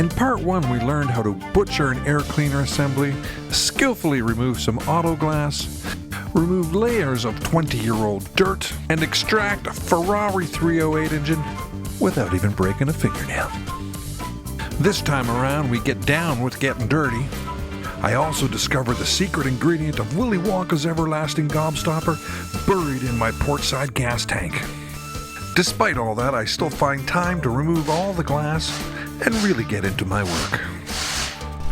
In part 1, we learned how to butcher an air cleaner assembly, skillfully remove some auto glass, remove layers of 20-year-old dirt, and extract a Ferrari 308 engine without even breaking a fingernail. This time around, we get down with getting dirty. I also discovered the secret ingredient of Willy Wonka's everlasting gobstopper buried in my portside gas tank. Despite all that, I still find time to remove all the glass and really get into my work.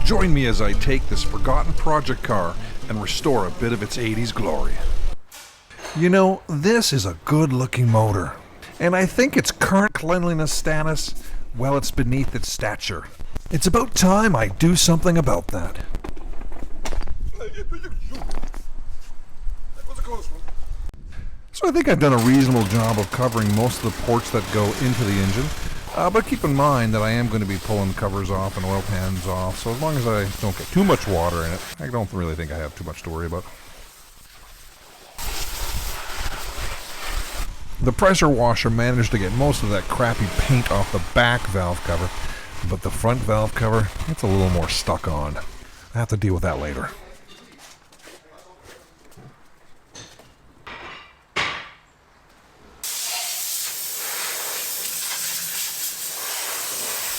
Join me as I take this forgotten project car and restore a bit of its 80s glory. You know, this is a good-looking motor, and I think its current cleanliness status, well, it's beneath its stature. It's about time I do something about that. So I think I've done a reasonable job of covering most of the ports that go into the engine, but keep in mind that I am going to be pulling covers off and oil pans off, so as long as I don't get too much water in it, I don't really think I have too much to worry about. The pressure washer managed to get most of that crappy paint off the back valve cover, but the front valve cover, it's a little more stuck on. I have to deal with that later.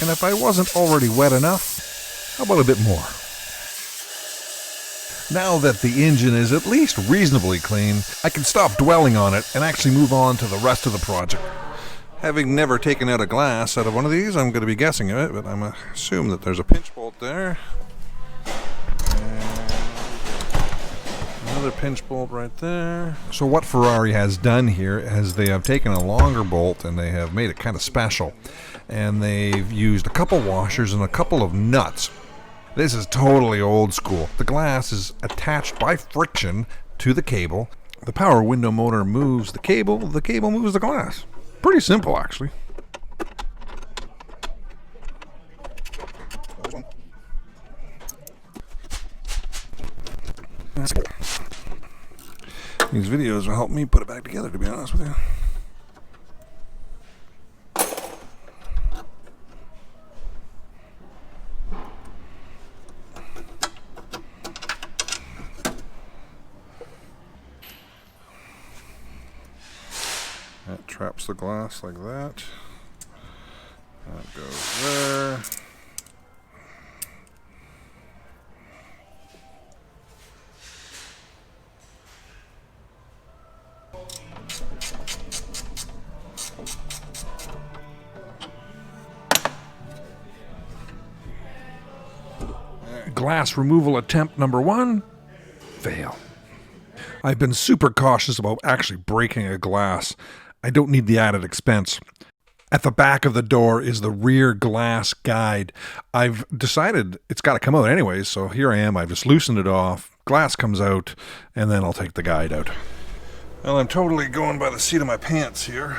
And if I wasn't already wet enough, how about a bit more? Now that the engine is at least reasonably clean, I can stop dwelling on it and actually move on to the rest of the project. Having never taken out a glass out of one of these, I'm going to be guessing it, but I'm assume that there's a pinch bolt there. And another pinch bolt right there. So what Ferrari has done here is they have taken a longer bolt and they have made it kind of special. And they've used a couple washers and a couple of nuts. This is totally old school. The glass is attached by friction to the cable. The power window motor moves the cable moves the glass. Pretty simple, actually. These videos will help me put it back together, to be honest with you. That traps the glass like that. That goes there. Glass removal attempt number 1, fail. I've been super cautious about actually breaking a glass. I don't need the added expense. At the back of the door is the rear glass guide. I've decided it's got to come out anyways, so here I am. I've just loosened it off. Glass comes out, and then I'll take the guide out. Well, I'm totally going by the seat of my pants here.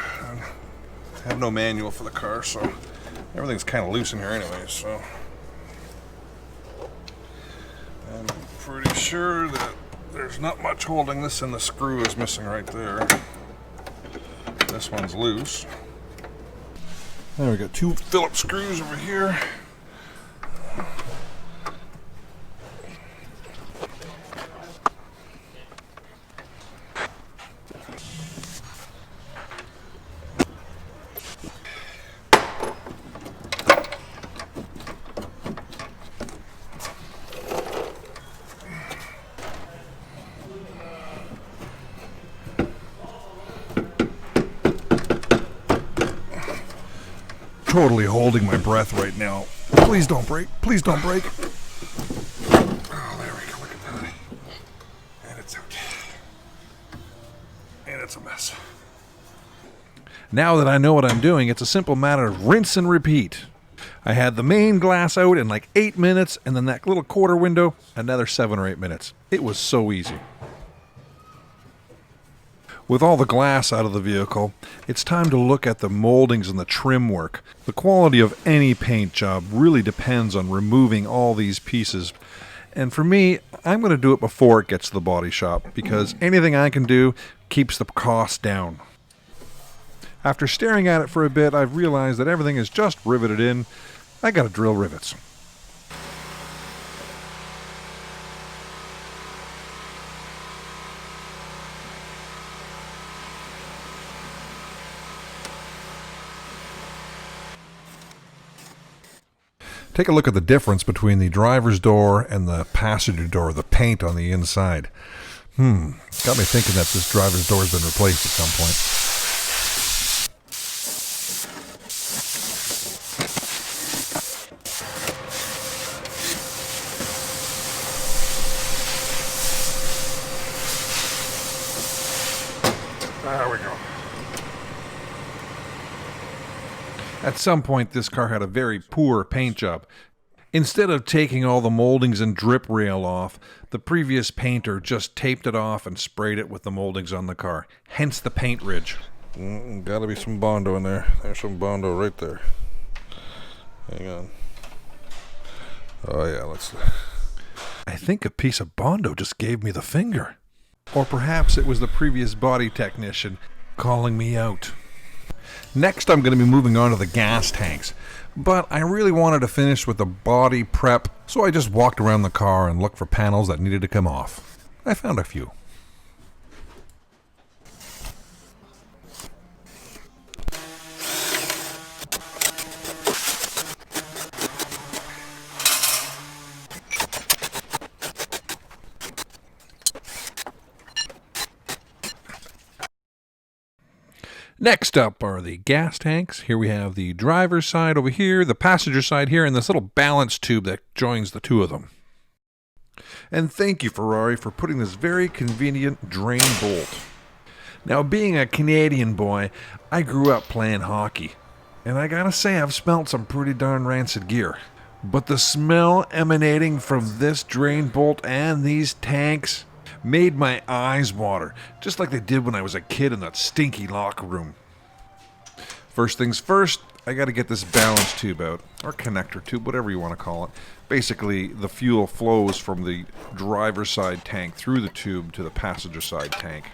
I have no manual for the car, so everything's kind of loose in here anyways, so I'm pretty sure that there's not much holding this, and the screw is missing right there. This one's loose. There we got 2 Phillips screws over here. Totally holding my breath right now. Please don't break. Please don't break. Oh, there we go. Look at that. And it's out. And it's a mess. Now that I know what I'm doing, it's a simple matter of rinse and repeat. I had the main glass out in like 8 minutes, and then that little quarter window, another 7 or 8 minutes. It was so easy. With all the glass out of the vehicle, it's time to look at the moldings and the trim work. The quality of any paint job really depends on removing all these pieces. And for me, I'm going to do it before it gets to the body shop, because anything I can do keeps the cost down. After staring at it for a bit, I've realized that everything is just riveted in, I gotta drill rivets. Take a look at the difference between the driver's door and the passenger door, the paint on the inside. Got me thinking that this driver's door has been replaced at some point. There we go. At some point, this car had a very poor paint job. Instead of taking all the moldings and drip rail off, the previous painter just taped it off and sprayed it with the moldings on the car. Hence the paint ridge. Gotta be some Bondo in there. There's some Bondo right there. Hang on. Oh yeah, let's... I think a piece of Bondo just gave me the finger. Or perhaps it was the previous body technician calling me out. Next, I'm going to be moving on to the gas tanks, but I really wanted to finish with the body prep, so I just walked around the car and looked for panels that needed to come off. I found a few. Next up are the gas tanks. Here we have the driver's side over here, the passenger side here, and this little balance tube that joins the two of them. And thank you, Ferrari, for putting this very convenient drain bolt. Now, being a Canadian boy, I grew up playing hockey. And I gotta say, I've smelt some pretty darn rancid gear. But the smell emanating from this drain bolt and these tanks made my eyes water, just like they did when I was a kid in that stinky locker room. First things first, I gotta get this balance tube out, or connector tube, whatever you want to call it. Basically, the fuel flows from the driver's side tank through the tube to the passenger side tank.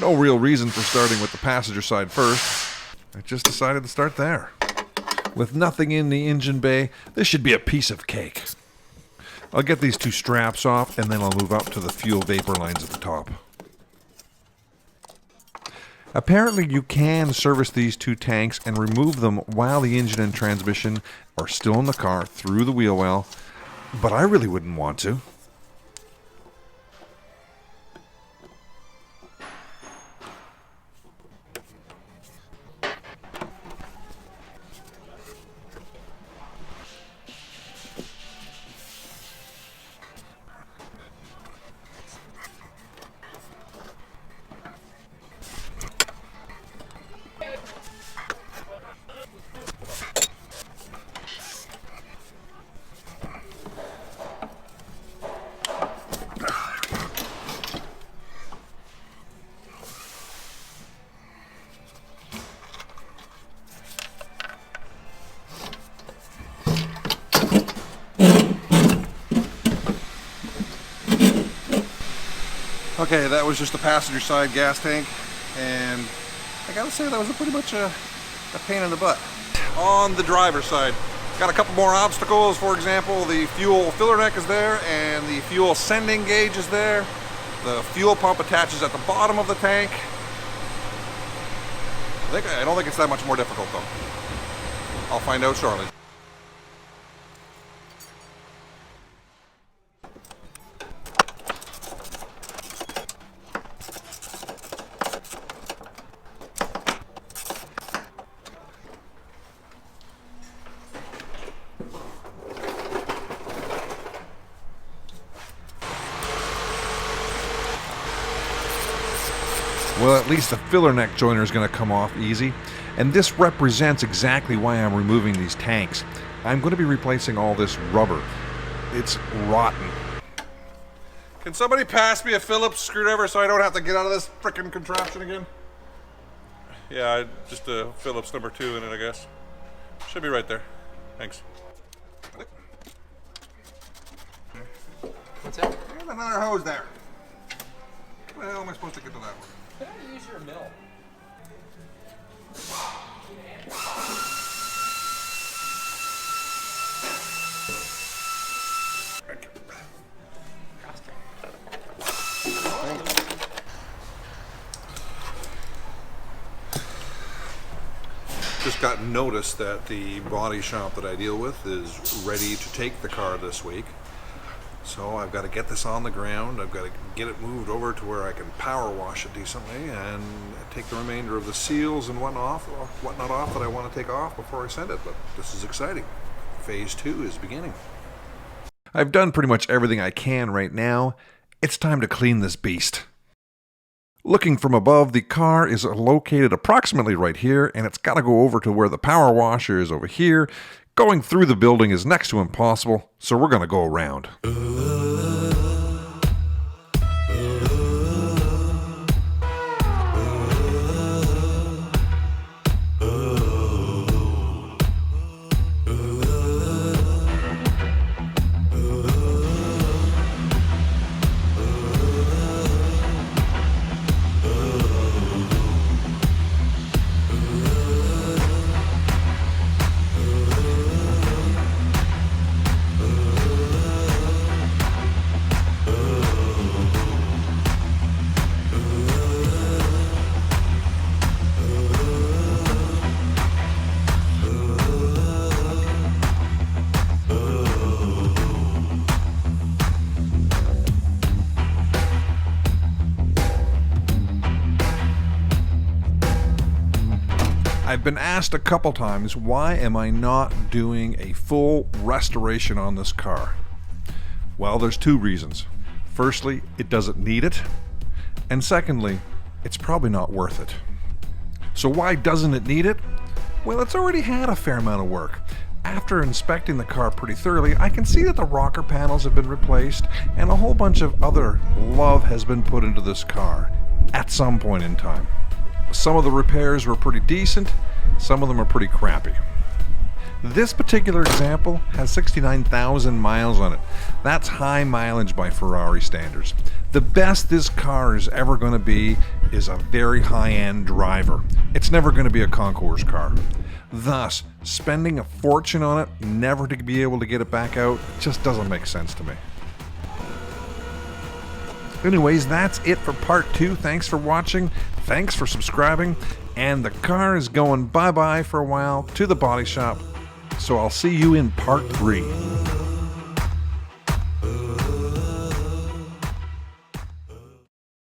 No real reason for starting with the passenger side first. I just decided to start there. With nothing in the engine bay, this should be a piece of cake. I'll get these two straps off and then I'll move up to the fuel vapor lines at the top. Apparently you can service these two tanks and remove them while the engine and transmission are still in the car through the wheel well, but I really wouldn't want to. Okay, that was just the passenger side gas tank, and I gotta say that was pretty much a pain in the butt. On the driver's side, got a couple more obstacles. For example, the fuel filler neck is there, and the fuel sending gauge is there. The fuel pump attaches at the bottom of the tank. I don't think it's that much more difficult though. I'll find out shortly. Well, at least the filler neck joiner is going to come off easy, and this represents exactly why I'm removing these tanks. I'm going to be replacing all this rubber. It's rotten. Can somebody pass me a Phillips screwdriver so I don't have to get out of this frickin' contraption again? Yeah, just Phillips number 2 in it, I guess. Should be right there. Thanks. What's that? There's another hose there. How the hell am I supposed to get to that one? Can I use your mill? Just got notice that the body shop that I deal with is ready to take the car this week. So I've got to get this on the ground. I've got to get it moved over to where I can power wash it decently and take the remainder of the seals and whatnot off that I want to take off before I send it. But this is exciting. Phase 2 is beginning. I've done pretty much everything I can right now. It's time to clean this beast. Looking from above, the car is located approximately right here, and it's got to go over to where the power washer is over here. Going through the building is next to impossible, so we're going to go around. I've been asked a couple times, why am I not doing a full restoration on this car? Well, there's 2 reasons. Firstly, it doesn't need it. And secondly, it's probably not worth it. So why doesn't it need it? Well, it's already had a fair amount of work. After inspecting the car pretty thoroughly, I can see that the rocker panels have been replaced and a whole bunch of other love has been put into this car at some point in time. Some of the repairs were pretty decent, some of them are pretty crappy. This particular example has 69,000 miles on it. That's high mileage by Ferrari standards. The best this car is ever going to be is a very high-end driver. It's never going to be a concours car. Thus, spending a fortune on it, never to be able to get it back out, just doesn't make sense to me. Anyways, that's it for part 2. Thanks for watching. Thanks for subscribing. And the car is going bye-bye for a while to the body shop. So I'll see you in part 3.